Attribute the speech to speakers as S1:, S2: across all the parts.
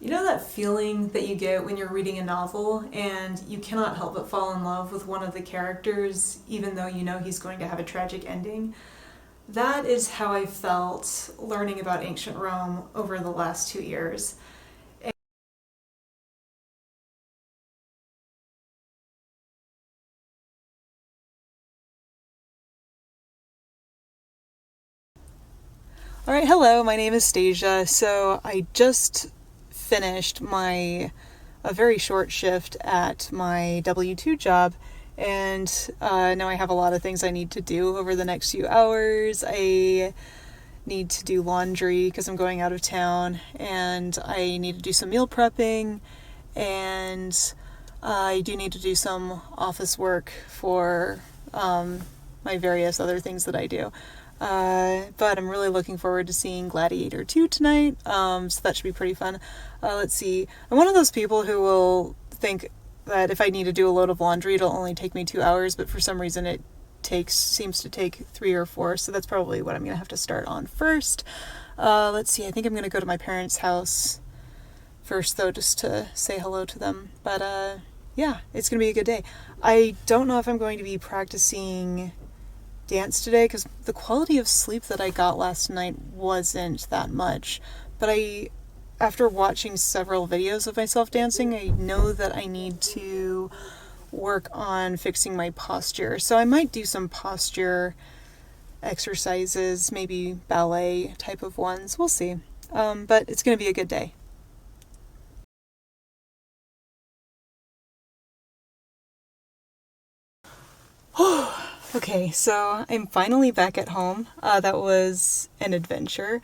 S1: You know that feeling that you get when you're reading a novel and you cannot help but fall in love with one of the characters, even though you know he's going to have a tragic ending? That is how I felt learning about ancient Rome over the last 2 years. All right, hello, my name is Stasia. So I just finished a very short shift at my W-2 job, and now I have a lot of things I need to do over the next few hours. I need to do laundry because I'm going out of town, and I need to do some meal prepping, and I do need to do some office work for my various other things that I do. But I'm really looking forward to seeing Gladiator 2 tonight, so that should be pretty fun. Let's see. I'm one of those people who will think that if I need to do a load of laundry, it'll only take me 2 hours, but for some reason it seems to take 3 or 4, so that's probably what I'm going to have to start on first. Let's see. I think I'm going to go to my parents' house first, though, just to say hello to them. But yeah, it's going to be a good day. I don't know if I'm going to be practicing dance today because the quality of sleep that I got last night wasn't that much. But after watching several videos of myself dancing, I know that I need to work on fixing my posture. So I might do some posture exercises, maybe ballet type of ones. We'll see. But it's going to be a good day. Okay, so I'm finally back at home. That was an adventure.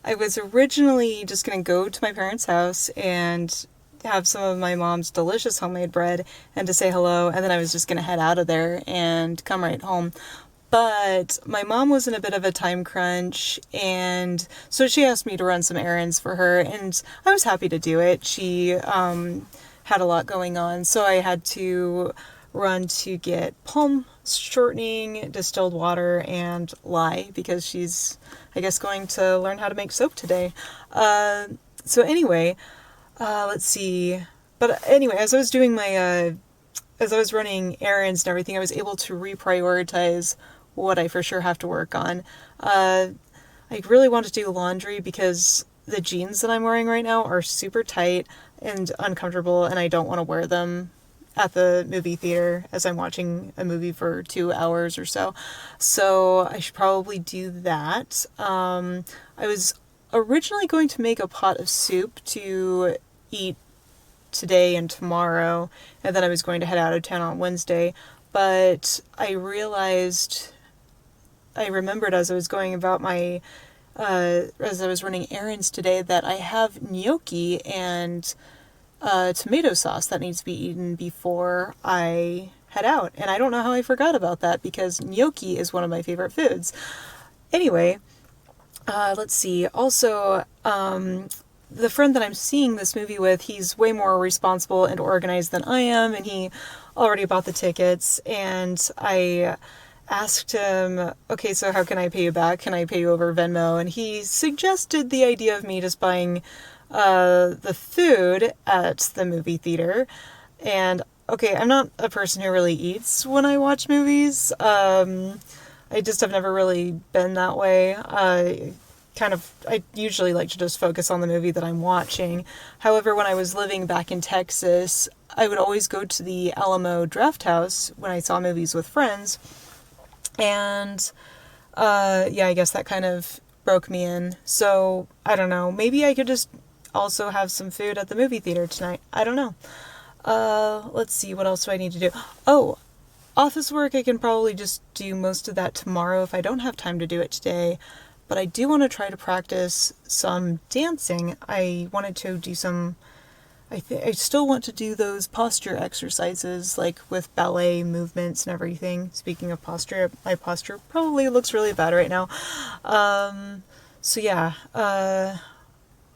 S1: I was originally just going to go to my parents' house and have some of my mom's delicious homemade bread and to say hello, and then I was just going to head out of there and come right home. But my mom was in a bit of a time crunch, and so she asked me to run some errands for her, and I was happy to do it. She had a lot going on, so I had to run to get palm shortening, distilled water, and lye because she's, I guess, going to learn how to make soap today. So anyway, let's see. But anyway, as I was running errands and everything, I was able to reprioritize what I for sure have to work on. I really want to do laundry because the jeans that I'm wearing right now are super tight and uncomfortable, and I don't want to wear them at the movie theater as I'm watching a movie for 2 hours or so. So I should probably do that. I was originally going to make a pot of soup to eat today and tomorrow, and then I was going to head out of town on Wednesday. But I remembered as I was going about as I was running errands today that I have gnocchi and tomato sauce that needs to be eaten before I head out. And I don't know how I forgot about that because gnocchi is one of my favorite foods. Anyway, let's see. Also, the friend that I'm seeing this movie with, he's way more responsible and organized than I am, and he already bought the tickets. And I asked him, okay, so how can I pay you back? Can I pay you over Venmo? And he suggested the idea of me just buying the food at the movie theater. And okay, I'm not a person who really eats when I watch movies. I just have never really been that way. I usually like to just focus on the movie that I'm watching. However, when I was living back in Texas, I would always go to the Alamo Draft House when I saw movies with friends. And yeah, I guess that kind of broke me in. So I don't know. Maybe I could just also have some food at the movie theater tonight. I don't know. Let's see. What else do I need to do? Oh, office work. I can probably just do most of that tomorrow if I don't have time to do it today. But I do want to try to practice some dancing. I wanted to do some. I still want to do those posture exercises, like with ballet movements and everything. Speaking of posture, my posture probably looks really bad right now. So yeah,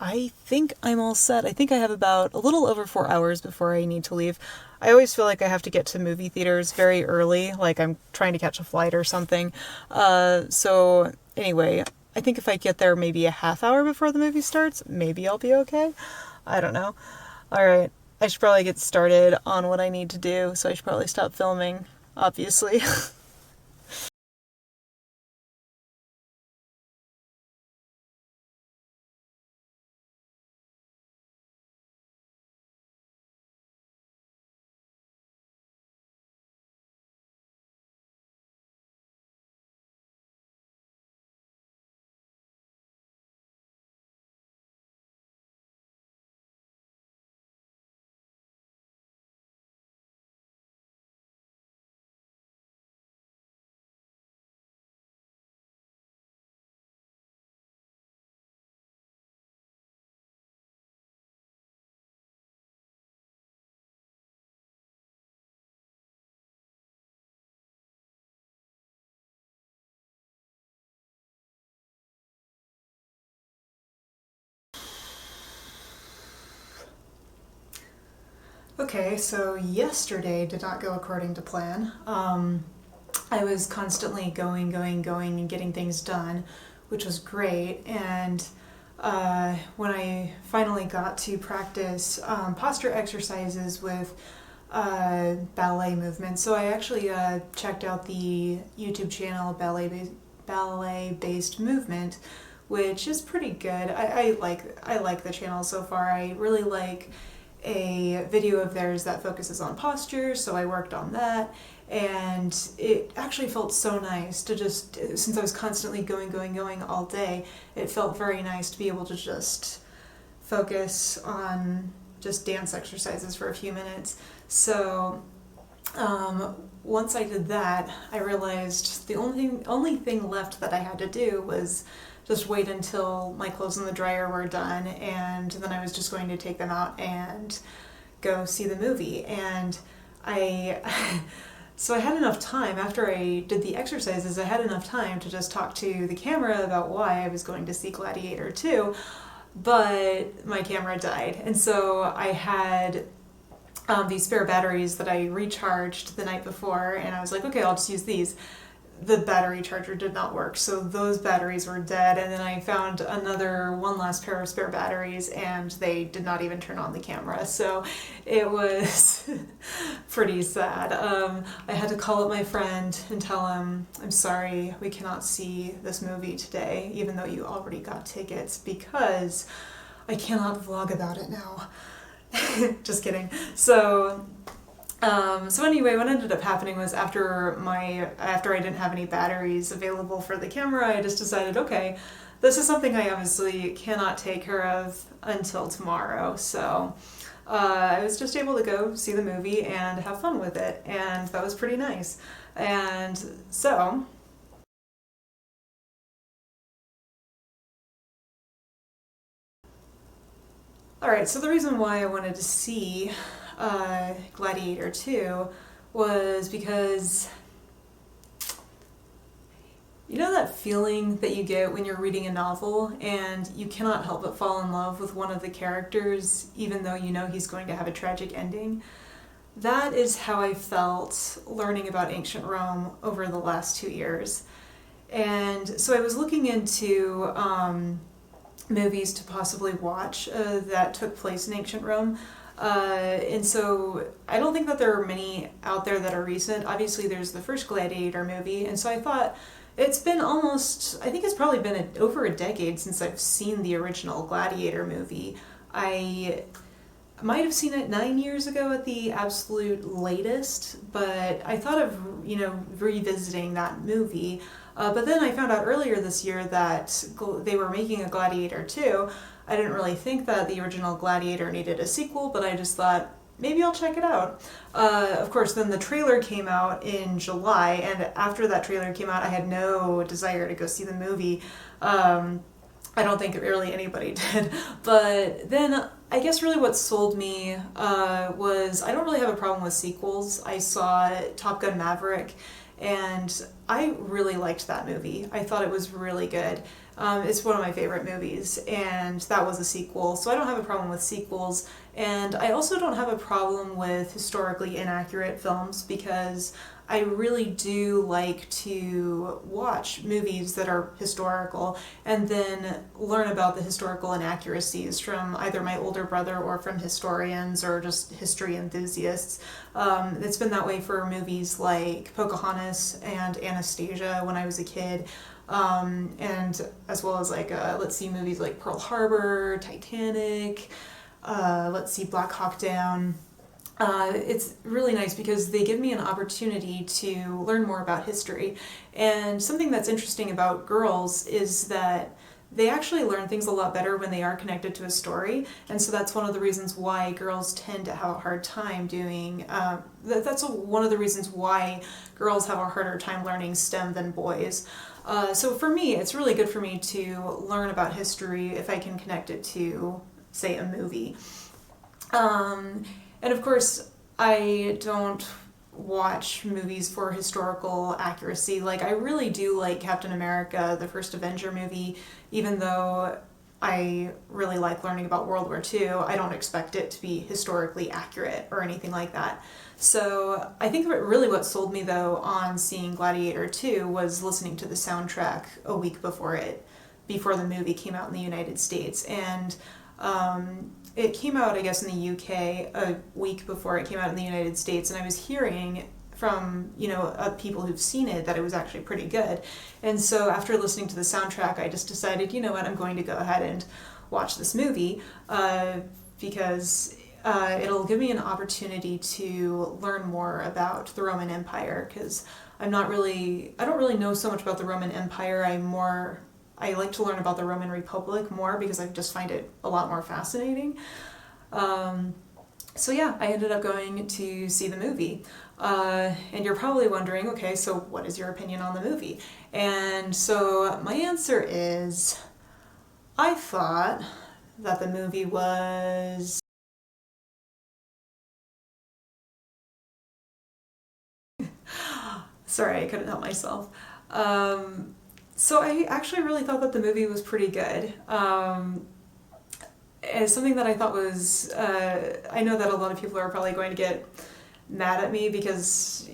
S1: I think I'm all set. I think I have about a little over 4 hours before I need to leave. I always feel like I have to get to movie theaters very early, like I'm trying to catch a flight or something. So anyway, I think if I get there maybe a half hour before the movie starts, maybe I'll be okay. I don't know. All right. I should probably get started on what I need to do, so I should probably stop filming, obviously. Okay, so yesterday did not go according to plan. I was constantly going, and getting things done, which was great. And when I finally got to practice posture exercises with ballet movement, so I actually checked out the YouTube channel Ballet Based Movement, which is pretty good. I like the channel so far. I really like a video of theirs that focuses on posture, so I worked on that, and it actually felt so nice to just, since I was constantly going all day, it felt very nice to be able to just focus on just dance exercises for a few minutes. So once I did that, I realized the only thing left that I had to do was just wait until my clothes in the dryer were done, and then I was just going to take them out and go see the movie. And I so I had enough time after I did the exercises. I had enough time to just talk to the camera about why I was going to see Gladiator 2, but my camera died, and so I had these spare batteries that I recharged the night before, and I was like, okay, I'll just use these. The battery charger did not work, so those batteries were dead, and then I found one last pair of spare batteries, and they did not even turn on the camera, so it was pretty sad. I had to call up my friend and tell him, I'm sorry, we cannot see this movie today, even though you already got tickets, because I cannot vlog about it now. Just kidding. So anyway, what ended up happening was after I didn't have any batteries available for the camera, I just decided, okay, this is something I obviously cannot take care of until tomorrow. So I was just able to go see the movie and have fun with it, and that was pretty nice. And so all right, so the reason why I wanted to see Gladiator 2 was because you know that feeling that you get when you're reading a novel and you cannot help but fall in love with one of the characters even though you know he's going to have a tragic ending? That is how I felt learning about ancient Rome over the last 2 years. And so I was looking into movies to possibly watch that took place in ancient Rome. And so I don't think that there are many out there that are recent. Obviously, there's the first Gladiator movie, and so I thought it's been I think it's probably been over a decade since I've seen the original Gladiator movie. I might have seen it 9 years ago at the absolute latest, but I thought of, revisiting that movie. But then I found out earlier this year that they were making a Gladiator 2. I didn't really think that the original Gladiator needed a sequel, but I just thought, maybe I'll check it out. Of course, then the trailer came out in July, and after that trailer came out, I had no desire to go see the movie. I don't think really anybody did. But then I guess really what sold me was I don't really have a problem with sequels. I saw Top Gun Maverick, and I really liked that movie. I thought it was really good. It's one of my favorite movies, and that was a sequel, so I don't have a problem with sequels. And I also don't have a problem with historically inaccurate films because I really do like to watch movies that are historical and then learn about the historical inaccuracies from either my older brother or from historians or just history enthusiasts. It's been that way for movies like Pocahontas and Anastasia when I was a kid. And as well as like, let's see, movies like Pearl Harbor, Titanic, let's see, Black Hawk Down. It's really nice because they give me an opportunity to learn more about history. And something that's interesting about girls is that they actually learn things a lot better when they are connected to a story. And so that's one of the reasons why girls tend to have a hard time doing, that's one of the reasons why girls have a harder time learning STEM than boys. So for me, it's really good for me to learn about history if I can connect it to, say, a movie. And of course, I don't watch movies for historical accuracy. Like, I really do like Captain America, the first Avenger movie, even though I really like learning about World War II. I don't expect it to be historically accurate or anything like that. So I think really what sold me, though, on seeing Gladiator 2 was listening to the soundtrack a week before the movie came out in the United States. And it came out, I guess, in the UK a week before it came out in the United States, and I was hearing from, people who've seen it that it was actually pretty good. And so after listening to the soundtrack, I just decided, you know what, I'm going to go ahead and watch this movie because it'll give me an opportunity to learn more about the Roman Empire, because I don't really know so much about the Roman Empire. I like to learn about the Roman Republic more because I just find it a lot more fascinating. So yeah, I ended up going to see the movie. And you're probably wondering, okay, so what is your opinion on the movie? And so my answer is, I thought that the movie was... Sorry, I couldn't help myself. So I actually really thought that the movie was pretty good. As something that I thought was, I know that a lot of people are probably going to get mad at me because,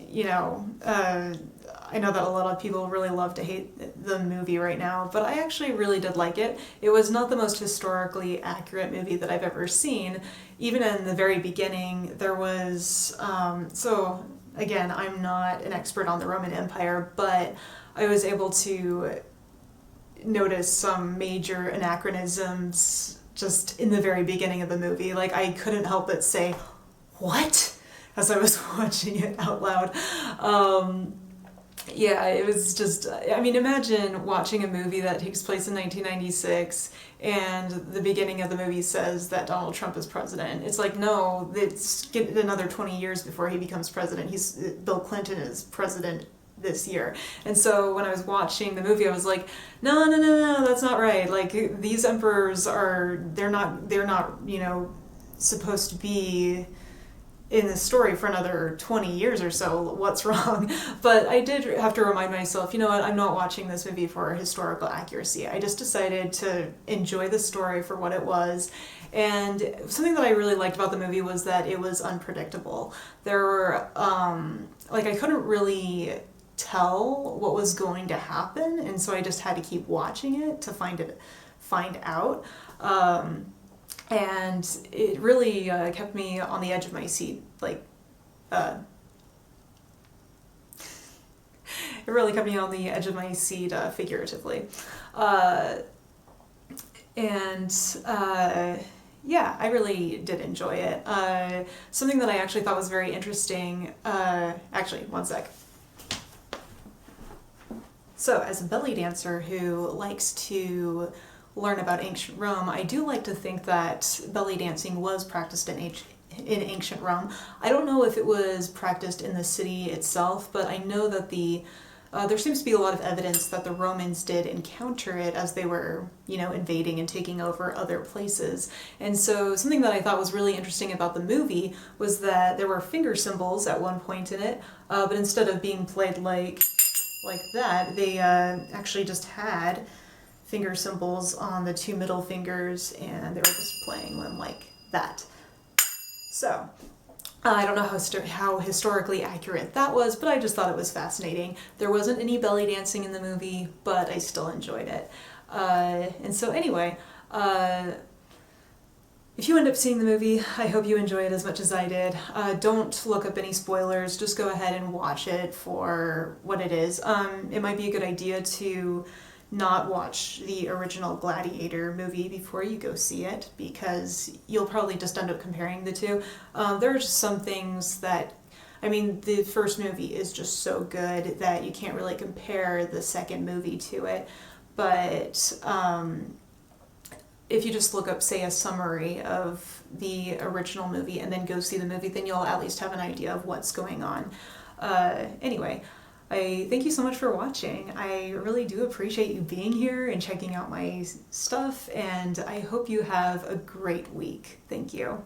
S1: I know that a lot of people really love to hate the movie right now, but I actually really did like it. It was not the most historically accurate movie that I've ever seen. Even in the very beginning, there was, so again, I'm not an expert on the Roman Empire, but I was able to notice some major anachronisms just in the very beginning of the movie. Like, I couldn't help but say, "What?" as I was watching it out loud. Yeah, it was just, I mean, imagine watching a movie that takes place in 1996 and the beginning of the movie says that Donald Trump is president. It's like, no, it's get another 20 years before he becomes president. Bill Clinton is president this year. And so when I was watching the movie, I was like, no, that's not right. Like, these emperors they're not, supposed to be in the story for another 20 years or so. What's wrong? But I did have to remind myself, you know what, I'm not watching this movie for historical accuracy. I just decided to enjoy the story for what it was. And something that I really liked about the movie was that it was unpredictable. There were, I couldn't really tell what was going to happen, and so I just had to keep watching it to find out. And it really kept me on the edge of my seat. It really kept me on the edge of my seat, figuratively. Yeah, I really did enjoy it. Something that I actually thought was very interesting, actually, one sec. So, as a belly dancer who likes to learn about ancient Rome, I do like to think that belly dancing was practiced in ancient Rome. I don't know if it was practiced in the city itself, but I know that there seems to be a lot of evidence that the Romans did encounter it as they were, invading and taking over other places. And so something that I thought was really interesting about the movie was that there were finger cymbals at one point in it, but instead of being played like that, they actually just had finger cymbals on the two middle fingers, and they were just playing them like that. So, I don't know how historically accurate that was, but I just thought it was fascinating. There wasn't any belly dancing in the movie, but I still enjoyed it. And so, anyway, if you end up seeing the movie, I hope you enjoy it as much as I did. Don't look up any spoilers, just go ahead and watch it for what it is. It might be a good idea to not watch the original Gladiator movie before you go see it, because you'll probably just end up comparing the two. There are just some things that, I mean, the first movie is just so good that you can't really compare the second movie to it. But if you just look up, say, a summary of the original movie and then go see the movie, then you'll at least have an idea of what's going on. Anyway, I thank you so much for watching. I really do appreciate you being here and checking out my stuff, and I hope you have a great week. Thank you.